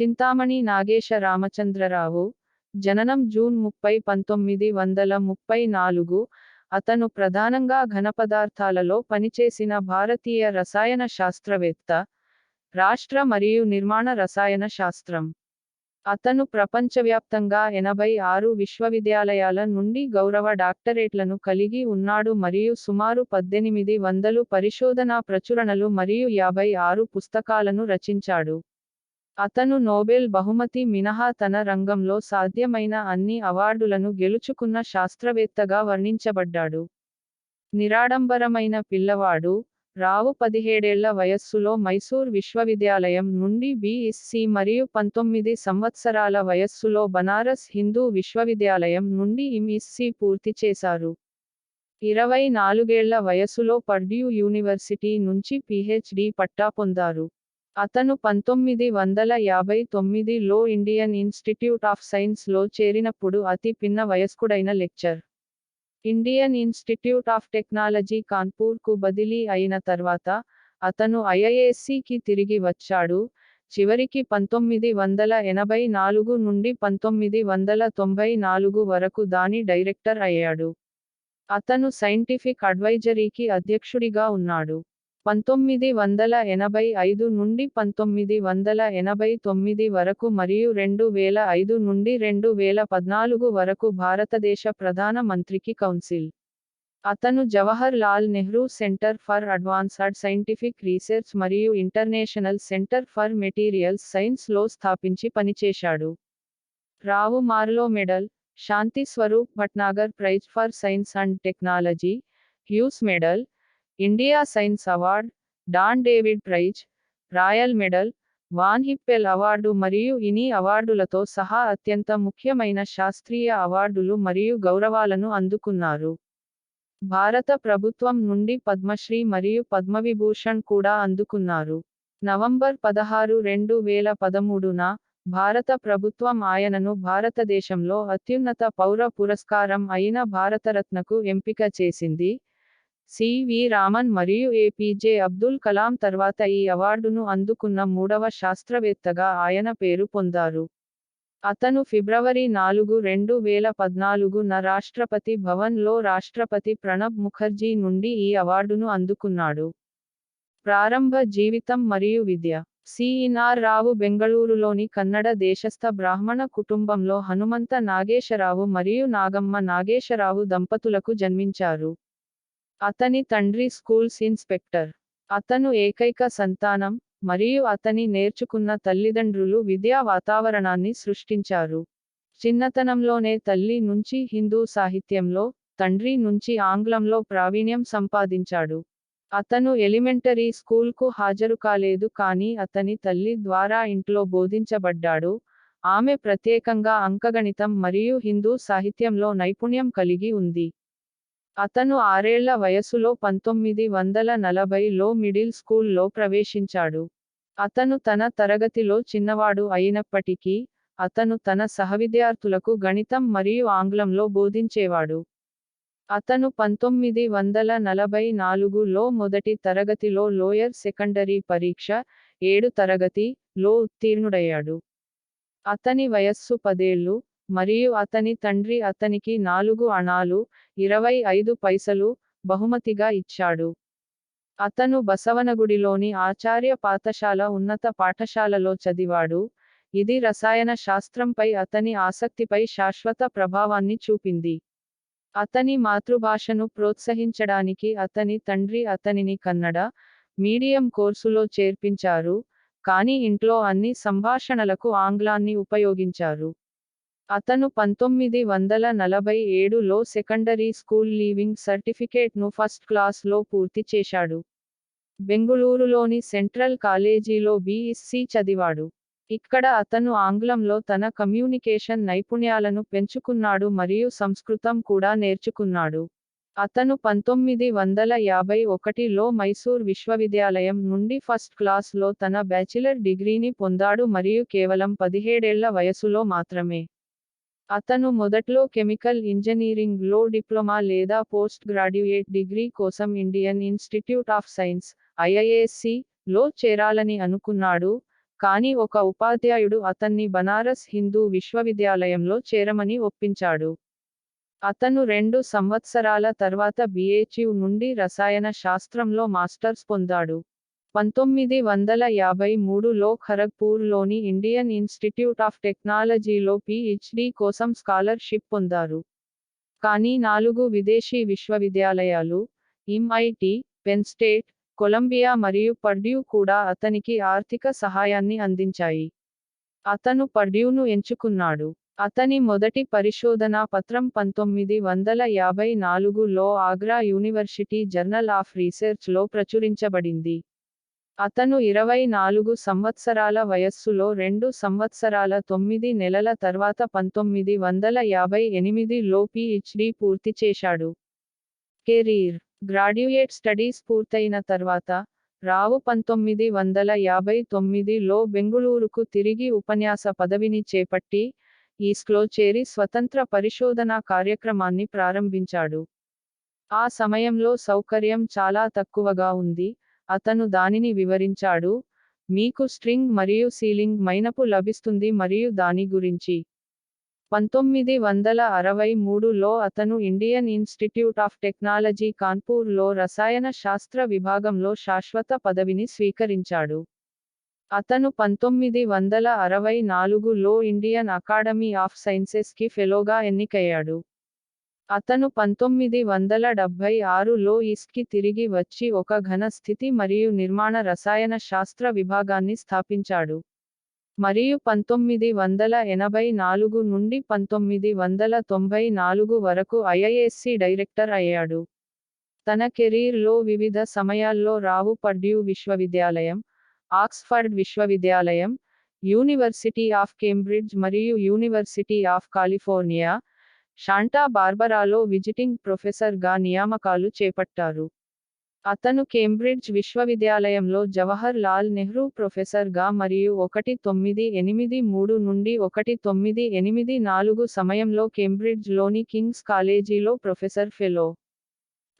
చింతామణి నాగేశ రామచంద్రరావు, జననం జూన్ 30, 1934. అతను ప్రధానంగా ఘనపదార్థాలలో పనిచేసిన భారతీయ రసాయన శాస్త్రవేత్త, రాష్ట్ర మరియు నిర్మాణ రసాయన శాస్త్రం. అతను ప్రపంచవ్యాప్తంగా 86 విశ్వవిద్యాలయాల నుండి గౌరవ డాక్టరేట్లను కలిగి ఉన్నాడు మరియు సుమారు 1800 పరిశోధనా ప్రచురణలు మరియు 56 పుస్తకాలను రచించాడు. అతను నోబెల్ బహుమతి మినహా తన రంగంలో సాధ్యమైన అన్ని అవార్డులను గెలుచుకున్న శాస్త్రవేత్తగా వర్ణించబడ్డాడు. నిరాడంబరమైన పిల్లవాడు, రావు 17 ఏళ్ల వయస్సులో మైసూర్ విశ్వవిద్యాలయం నుండి బీఎస్సీ మరియు 19 సంవత్సరాల వయస్సులో బనారస్ హిందూ విశ్వవిద్యాలయం నుండి ఎంఎస్సీ పూర్తి చేశారు. 24 ఏళ్ల వయసులో పర్డ్యూ యూనివర్సిటీ నుంచి పీహెచ్డీ పట్టా పొందారు. అతను 1959లో ఇండియన్ ఇన్స్టిట్యూట్ ఆఫ్ సైన్స్ లో చేరినప్పుడు అతి పిన్న వయస్కుడైన lecture. Indian institute of technology కాన్పూర్కు బదిలీ అయిన తర్వాత, అతను ఐఐఎస్సికి తిరిగి వచ్చాడు, చివరికి 1984 నుండి 1994 వరకు దాని డైరెక్టర్ అయ్యాడు. అతను సైంటిఫిక్ అడ్వైజరీకి అధ్యక్షుడిగా ఉన్నాడు. 1985 నుండి 1989 వరకు మరియు 2005 నుండి 2014 వరకు భారతదేశ ప్రధాన మంత్రికి కౌన్సిల్. అతను Jawaharlal Nehru Centre for Advanced Scientific Research మరియు International Centre for Materials Science లో స్థాపించి పనిచేశాడు. Rao Marlow Medal, Shanti Swarup Bhatnagar Prize for Science and Technology, Hughes Medal, India Science Award, Dan David Prize, Royal Medal, von Hippel Award మరియు ఇన్ని అవార్డులతో సహా అత్యంత ముఖ్యమైన శాస్త్రీయ అవార్డులు మరియు గౌరవాలను అందుకున్నారు. భారత ప్రభుత్వం నుండి పద్మశ్రీ మరియు పద్మవిభూషణ్ కూడా అందుకున్నారు. నవంబర్ 16, 2013న, భారత ప్రభుత్వం ఆయనను భారతదేశంలో అత్యున్నత పౌర పురస్కారం అయిన భారతరత్నకు ఎంపిక చేసింది. సివి రామన్ మరియు ఏపీజే అబ్దుల్ కలాం తర్వాత ఈ అవార్డును అందుకున్న మూడవ శాస్త్రవేత్తగా ఆయన పేరు పొందారు. అతను ఫిబ్రవరి 4, 2014న రాష్ట్రపతి భవన్ లో రాష్ట్రపతి ప్రణబ్ ముఖర్జీ నుండి ఈ అవార్డును అందుకున్నాడు. ప్రారంభ జీవితం మరియు విద్య. సిఎన్ఆర్ రావు బెంగళూరులోని కన్నడ దేశస్థ బ్రాహ్మణ కుటుంబంలో హనుమంత నాగేశరావు మరియు నాగమ్మ నాగేశరావు దంపతులకు జన్మించారు. అతని తండ్రి స్కూల్స్ ఇన్స్పెక్టర్. అతను ఏకైక సంతానం, మరియు అతని నేర్చుకున్న తల్లిదండ్రులు విద్యా వాతావరణాన్ని సృష్టించారు. చిన్నతనంలోనే తల్లి నుంచి హిందూ సాహిత్యంలో, తండ్రి నుంచి ఆంగ్లంలో ప్రావీణ్యం సంపాదించాడు. అతను ఎలిమెంటరీ స్కూల్కు హాజరు కాలేదు కానీ అతని తల్లి ద్వారా ఇంట్లో బోధించబడ్డాడు. ఆమె ప్రత్యేకంగా అంకగణితం మరియు హిందూ సాహిత్యంలో నైపుణ్యం కలిగి ఉంది. అతను 6 ఏళ్ల వయసులో 1940లో మిడిల్ స్కూల్లో ప్రవేశించాడు. అతను తన తరగతిలో చిన్నవాడు అయినప్పటికీ, అతను తన సహవిద్యార్థులకు గణితం మరియు ఆంగ్లంలో బోధించేవాడు. అతను 1944లో మొదటి తరగతిలో లోయర్ సెకండరీ పరీక్ష, 7 తరగతి,లో ఉత్తీర్ణుడయ్యాడు. అతని వయస్సు 10 ఏళ్లు, మరియు అతని తండ్రి అతనికి 4 అణాలు, 25 పైసలు, బహుమతిగా ఇచ్చాడు. అతను బసవనగుడిలోని ఆచార్య పాఠశాల ఉన్నత పాఠశాలలో చదివాడు, ఇది రసాయన శాస్త్రంపై అతని ఆసక్తిపై శాశ్వత ప్రభావాన్ని చూపింది. అతని మాతృభాషను ప్రోత్సహించడానికి అతని తండ్రి అతనిని కన్నడ మీడియం కోర్సులో చేర్పించారు, కానీ ఇంట్లో అన్ని సంభాషణలకు ఆంగ్లాన్ని ఉపయోగించారు. అతను 1947లో సెకండరీ స్కూల్ లీవింగ్ సర్టిఫికేట్ను ఫస్ట్ క్లాస్లో పూర్తి చేశాడు. బెంగుళూరులోని సెంట్రల్ కాలేజీలో బీఎస్సీ చదివాడు. ఇక్కడ అతను ఆంగ్లంలో తన కమ్యూనికేషన్ నైపుణ్యాలను పెంచుకున్నాడు మరియు సంస్కృతం కూడా నేర్చుకున్నాడు. అతను 1951లో మైసూర్ విశ్వవిద్యాలయం నుండి ఫస్ట్ క్లాస్లో తన బ్యాచిలర్ డిగ్రీని పొందాడు మరియు కేవలం 17 ఏళ్ల వయసులో మాత్రమే. అతను మొదట్లో కెమికల్ ఇంజనీరింగ్లో డిప్లొమా లేదా పోస్ట్ గ్రాడ్యుయేట్ డిగ్రీ కోసం Indian institute of science, IISc, లో చేరాలని అనుకున్నాడు, కానీ ఒక ఉపాధ్యాయుడు అతన్ని బనారస్ హిందూ విశ్వవిద్యాలయంలో చేరమని ఒప్పించాడు. అతను 2 సంవత్సరాల తర్వాత బిహెచ్యు నుండి రసాయన శాస్త్రంలో మాస్టర్స్ పొందాడు. 1953లో ఖరగ్పూర్లోని ఇండియన్ ఇన్స్టిట్యూట్ ఆఫ్ టెక్నాలజీలో పీహెచ్డీ కోసం స్కాలర్షిప్ పొందారు. కానీ 4 విదేశీ విశ్వవిద్యాలయాలు, ఎంఐటి, పెన్ స్టేట్, కొలంబియా మరియు పర్డ్యూ కూడా అతనికి ఆర్థిక సహాయాన్ని అందించాయి. అతను పర్డ్యూను ఎంచుకున్నాడు. అతని మొదటి పరిశోధనా పత్రం 1954లో ఆగ్రా యూనివర్సిటీ జర్నల్ ఆఫ్ రీసెర్చ్లో ప్రచురించబడింది. అతను 24 సంవత్సరాల వయస్సులో 2 సంవత్సరాల 9 నెలల తర్వాత 1958లో పీహెచ్డీ పూర్తి చేశాడు. కెరీర్ గ్రాడ్యుయేట్ స్టడీస్ పూర్తయిన తర్వాత, రావు 1959లో బెంగుళూరుకు తిరిగి ఉపన్యాస పదవిని చేపట్టి, ఈస్ట్లో చేరి స్వతంత్ర పరిశోధనా కార్యక్రమాన్ని ప్రారంభించాడు. ఆ సమయంలో సౌకర్యం చాలా తక్కువగా ఉంది, అతను దానిని వివరించాడు, మీకు స్ట్రింగ్ మరియు సీలింగ్ మైనపు లభిస్తుంది మరియు దాని గురించి. 1963లో అతను ఇండియన్ ఇన్స్టిట్యూట్ ఆఫ్ టెక్నాలజీ కాన్పూర్లో రసాయన శాస్త్ర విభాగంలో శాశ్వత పదవిని స్వీకరించాడు. అతను 1964లో ఇండియన్ అకాడమీ ఆఫ్ సైన్సెస్కి ఫెలోగా ఎన్నికయ్యాడు. అతను 1976లో ఈస్ట్కి తిరిగి వచ్చి ఒక ఘన స్థితి మరియు నిర్మాణ రసాయన శాస్త్ర విభాగాన్ని స్థాపించాడు. మరియు 1984 నుండి 1994 వరకు ఐఐఎస్సి డైరెక్టర్ అయ్యాడు. తన కెరీర్లో వివిధ సమయాల్లో రావు పర్డ్యూ విశ్వవిద్యాలయం, ఆక్స్ఫర్డ్ విశ్వవిద్యాలయం, యూనివర్సిటీ ఆఫ్ కేంబ్రిడ్జ్ మరియు యూనివర్సిటీ ఆఫ్ కాలిఫోర్నియా, శాంటా బార్బరాలో విజిటింగ్ ప్రొఫెసర్గా నియామకాలు చేపట్టారు. అతను కేంబ్రిడ్జ్ విశ్వవిద్యాలయంలో జవహర్ లాల్ నెహ్రూ ప్రొఫెసర్గా మరియు 1983 నుండి 1984 సమయంలో కేంబ్రిడ్జ్లోని కింగ్స్ కాలేజీలో ప్రొఫెసర్ ఫెలో.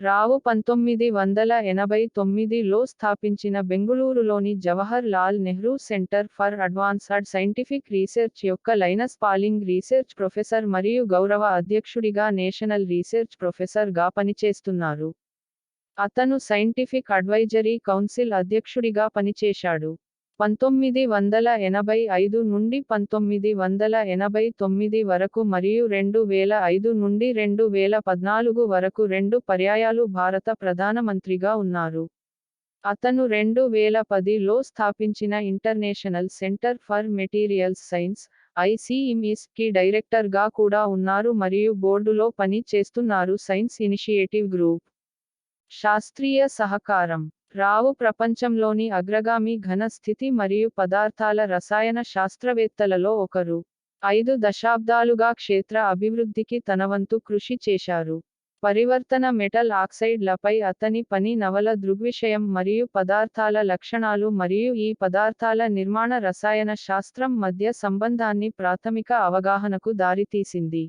రావు 1989లో స్థాపించిన బెంగుళూరులోని Jawaharlal Nehru Centre for Advanced Scientific Research యొక్క లైనస్ పాలింగ్ రీసెర్చ్ ప్రొఫెసర్ మరియు గౌరవ అధ్యక్షుడిగా నేషనల్ రీసెర్చ్ ప్రొఫెసర్గా పనిచేస్తున్నారు. అతను సైంటిఫిక్ అడ్వైజరీ కౌన్సిల్ అధ్యక్షుడిగా పనిచేశాడు. 1985 నుండి 1989 వరకు మరియు 2005 నుండి 2014 వరకు 2 పర్యాయాలు భారత ప్రధానమంత్రిగా ఉన్నారు. అతను 2010లో స్థాపించిన International Centre for Materials Science (ICMS)కి డైరెక్టర్గా కూడా ఉన్నారు మరియు బోర్డులో పని చేస్తున్నారు. సైన్స్ ఇనిషియేటివ్ గ్రూప్ శాస్త్రీయ సహకారం రావు ప్రపంచంలోని అగ్రగామి ఘన స్థితి మరియు పదార్థాల రసాయన శాస్త్రవేత్తలలో ఒకరు. 5 దశాబ్దాలుగా క్షేత్ర అభివృద్ధికి తనవంతు కృషి చేశారు. పరివర్తన మెటల్ ఆక్సైడ్లపై అతని పని నవల దృగ్విషయం మరియు పదార్థాల లక్షణాలు మరియు ఈ పదార్థాల నిర్మాణ రసాయన శాస్త్రం మధ్య సంబంధాన్ని ప్రాథమిక అవగాహనకు దారితీసింది.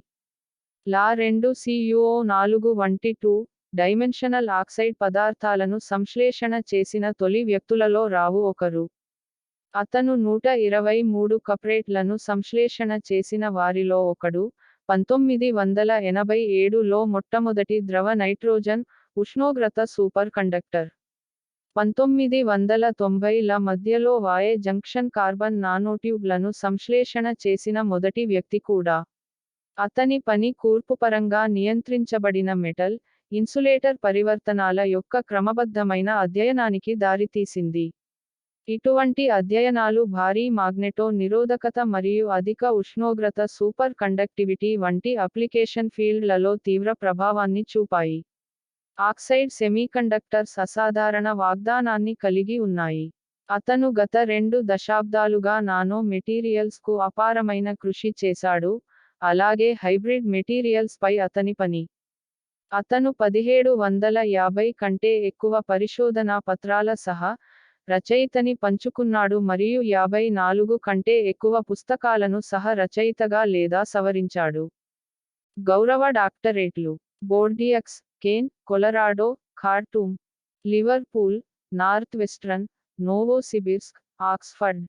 లా 2 CuO4 వంటి 2-డైమెన్షనల్ ఆక్సైడ్ పదార్థాలను సంశ్లేషణ చేసిన తొలి వ్యక్తులలో రావు ఒకరు. అతను 123 కప్రేట్లను సంశ్లేషణ చేసిన వారిలో ఒకడు. 1987లో మొట్టమొదటి ద్రవ నైట్రోజన్ ఉష్ణోగ్రత సూపర్ కండక్టర్. 1990ల మధ్యలో వాయే జంక్షన్ కార్బన్ నానోట్యూబ్లను సంశ్లేషణ చేసిన మొదటి వ్యక్తి కూడా. అతని పని కూర్పుపరంగా నియంత్రించబడిన మెటల్, ఇన్సులేటర్ పరివర్తనాల యొక్క క్రమబద్ధమైన అధ్యయనానికి దారితీసింది. ఇటువంటి అధ్యయనాలు భారీ మాగ్నెటో నిరోధకత మరియు అధిక ఉష్ణోగ్రత సూపర్ కండక్టివిటీ వంటి అప్లికేషన్ ఫీల్డ్లలో తీవ్ర ప్రభావాన్ని చూపాయి. ఆక్సైడ్ సెమీకండక్టర్స్ అసాధారణ వాగ్దానాన్ని కలిగి ఉన్నాయి. అతను గత 2 దశాబ్దాలుగా నానో మెటీరియల్స్కు అపారమైన కృషి చేశాడు, అలాగే హైబ్రిడ్ మెటీరియల్స్ పై అతని పని. అతను 1750 కంటే ఎక్కువ పరిశోధనా పత్రాల సహా రచయితని పంచుకున్నాడు మరియు 54 కంటే ఎక్కువ పుస్తకాలను సహ రచయితగా లేదా సవరించాడు. గౌరవ డాక్టరేట్లు: Bordeaux, Caen, Colorado, Khartoum, Liverpool, Northwestern, Novosibirsk, Oxford.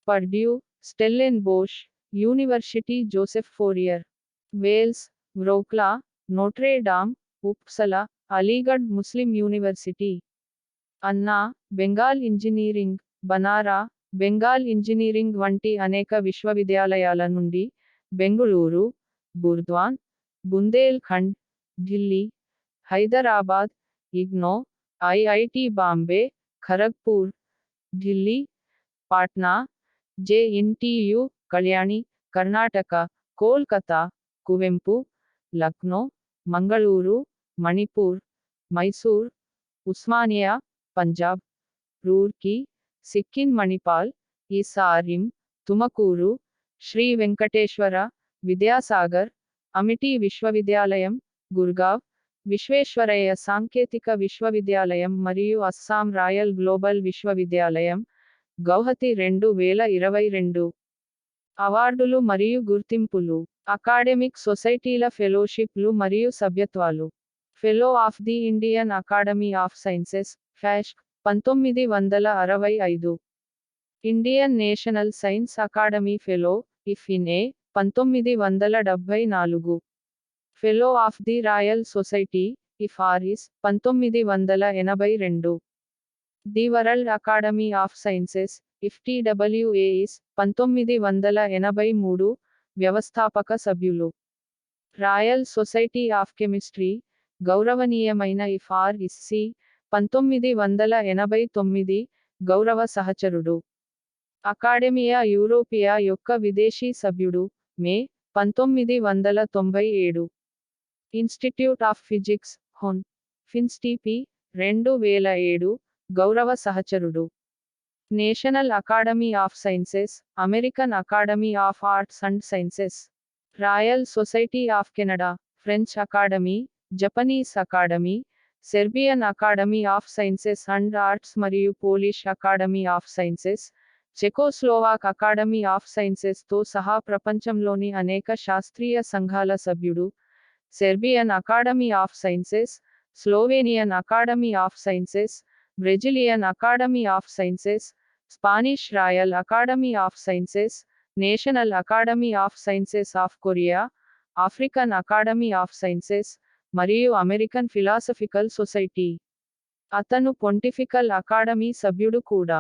Purdue, Stellenbosch University Joseph Fourier, Wales, Wroclaw, Notre Dame, Uppsala, Aligarh Muslim University, Anna Bengal Engineering, బనారా బెంగాల్ ఇంజనీరింగ్ వంటి అనేక విశ్వవిద్యాలయాల నుండి Bengaluru, Burdwan, Bundelkhand, Delhi, Hyderabad, IGNOU, IIT Bombay, Kharagpur, Delhi, Patna, JNTU, Kalyani, Karnataka, Kolkata, Kuvempu, Lucknow, Mangaluru, Manipur, Mysore, Osmania, Punjab, Roorkee, Sikkim Manipal, ఈసారిం, తుమకూరు, శ్రీ వెంకటేశ్వర విద్యాసాగర్, అమిటీ విశ్వవిద్యాలయం, గుర్గావ్, విశ్వేశ్వరయ్య సాంకేతిక విశ్వవిద్యాలయం మరియు అస్సాం రాయల్ గ్లోబల్ విశ్వవిద్యాలయం, గౌహతి 2022. అవార్డులు మరియు గుర్తింపులు. అకాడెమిక్ సొసైటీల ఫెలోషిప్లు మరియు సభ్యత్వాలు. Fellow of the Indian Academy of Sciences, FASc, 1965. Indian National Science Academy Fellow, F N A, 1974. Fellow of the Royal Society, F RS, 1982. The world academy of Sciences, F TWAS, 1983. వ్యవస్థాపక సభ్యులు. Royal society of Chemistry, గౌరవనీయమైన F RSC, 1989. గౌరవ సహచరుడు. Academia Europaea యొక్క విదేశీ సభ్యుడు, May 1997. Institute of Physics, Hon, FInstP, 2007. గౌరవ సహచరుడు. National Academy of sciences, American Academy of Arts and Sciences, Royal society of Canada, French Academy, Japanese Academy, Serbian Academy of Sciences and Arts మరియు Polish Academy of Sciences, Czechoslovak Academy of Sciences తో సహా ప్రపంచంలోని అనేక శాస్త్రీయ సంఘాల సభ్యుడు. Serbian Academy of Sciences, Slovenian Academy of Sciences, Brazilian Academy of Sciences, Spanish Royal Academy of Sciences, National Academy of Sciences of Korea, African Academy of Sciences, మరియు American Philosophical Society. అతను Pontifical academy సభ్యుడు కూడా.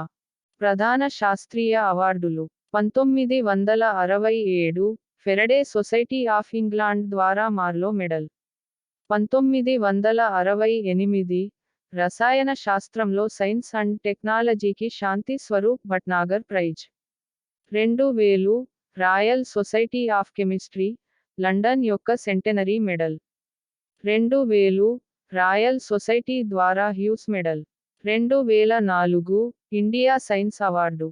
ప్రధాన శాస్త్రీయ అవార్డులు. 1967 Faraday society of England ద్వారా మార్లో medal. 1968 రసాయన శాస్త్రంలో సైన్స్ అండ్ టెక్నాలజీకి Shanti Swarup Bhatnagar prize. 2000 royal society of chemistry, London యొక్క సెంటెనరీ మెడల్. 2000 రాయల్ సొసైటీ ద్వారా Hughes medal. 2004 India science award.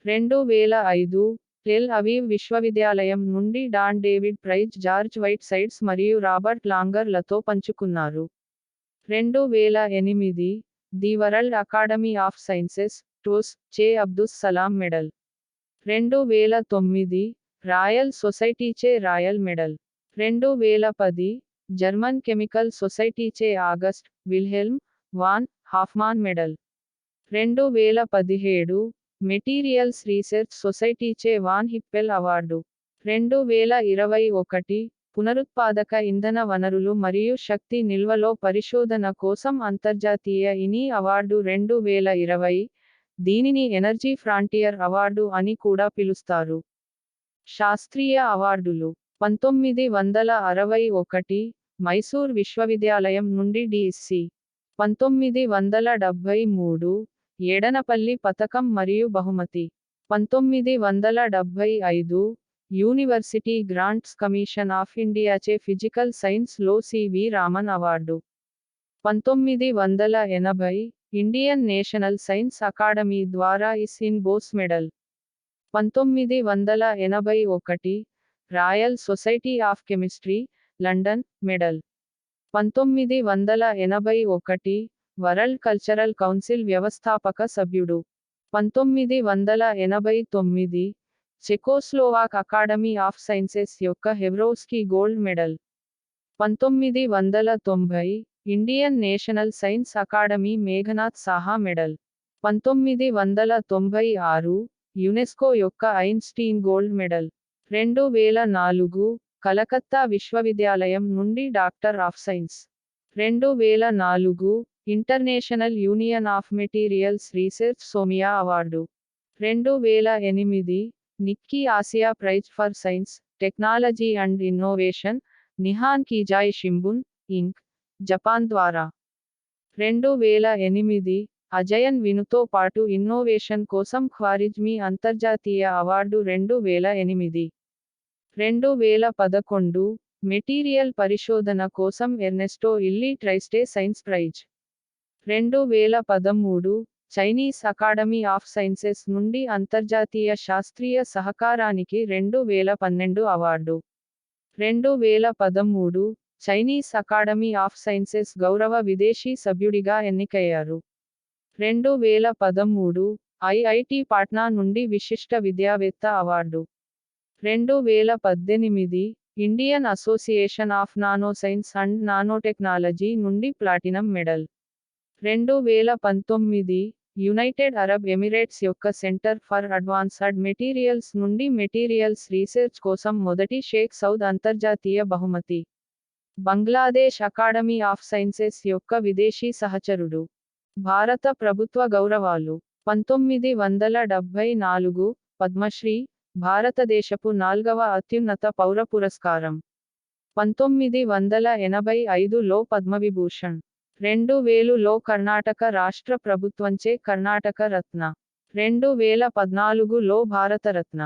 2005 Tel Aviv విశ్వవిద్యాలయం నుండి Dan David prize George Whitesides మరియు రాబర్ట్ లాంగర్ లతో పంచుకున్నారు. 2008 the world academy of sciences, టోస్, చే అబ్దుస్ సలాం మెడల్. 2009 రాయల్ సొసైటీచే రాయల్ మెడల్. 2010 జర్మన్ కెమికల్ సొసైటీచే August Wilhelm von Hofmann medal. 2017 materials research సొసైటీచే వాన్ హిప్పెల్ అవార్డు. 2021 పునరుత్పాదక ఇంధన వనరులు మరియు శక్తి నిల్వలో పరిశోధన కోసం అంతర్జాతీయ ఇనీ అవార్డు. 2020 దీనిని ఎనర్జీ ఫ్రాంటియర్ అవార్డు అని కూడా పిలుస్తారు. శాస్త్రీయ అవార్డులు. 1961 మైసూర్ విశ్వవిద్యాలయం నుండి డిఎస్సి. 1973 ఏడనపల్లి పతకం మరియు బహుమతి. 1975 యూనివర్సిటీ గ్రాంట్స్ కమిషన్ ఆఫ్ ఇండియాచే ఫిజికల్ సైన్స్ లో CV Raman Award. 1980 Indian National Science Academy ద్వారా S N Bose Medal. 1981 Royal society of chemistry, London, Medal. 1981 World Cultural Council వ్యవస్థాపక సభ్యుడు. 1989 చెకోస్లోవాక్ అకాడమీ ఆఫ్ సైన్సెస్ యొక్క Heyrovsky Gold Medal. 1990 Indian National Science Academy Meghnad Saha Medal. 1996 UNESCO యొక్క Einstein Gold Medal. 2004 Calcutta విశ్వవిద్యాలయం నుండి Doctor of Science. 2004 international union of Materials Research Somiya Award. 2008 Nikkei Asia Prize for Science, Technology and Innovation, Nihon Keizai Shimbun, Inc. Japan ద్వారా. 2008 అజయన్ వినుతో పాటు innovation కోసం ఖ్వారిజ్మీ అంతర్జాతీయ award. 2008 2011 material పరిశోధన కోసం Ernesto Illy Trieste Science Prize. 2013 Chinese Academy of Sciences నుండి అంతర్జాతీయ శాస్త్రీయ సహకారానికి 2012 award. 2013 Chinese Academy of Sciences గౌరవ విదేశీ సభ్యుడిగా ఎన్నికయ్యారు. 2013 ఐఐటి పాట్నా నుండి విశిష్ట విద్యావేత్త award. 2018 Indian Association of Nanoscience and Nanotechnology నుండి platinum medal. 2019 United Arab Emirates యొక్క సెంటర్ ఫర్ అడ్వాన్స్డ్ మెటీరియల్స్ నుండి మెటీరియల్స్ రీసెర్చ్ కోసం మొదటి షేక్ సౌద్ అంతర్జాతీయ బహుమతి. బంగ్లాదేశ్ అకాడమీ ఆఫ్ సైన్సెస్ యొక్క విదేశీ సహచరుడు. భారత ప్రభుత్వ గౌరవాలు. 1974 పద్మశ్రీ, భారతదేశపు 4వ అత్యున్నత పౌర పురస్కారం. 1985లో పద్మవిభూషణ్. 2000లో కర్ణాటక రాష్ట్ర ప్రభుత్వంచే కర్ణాటక రత్న. 2014లో భారతరత్న.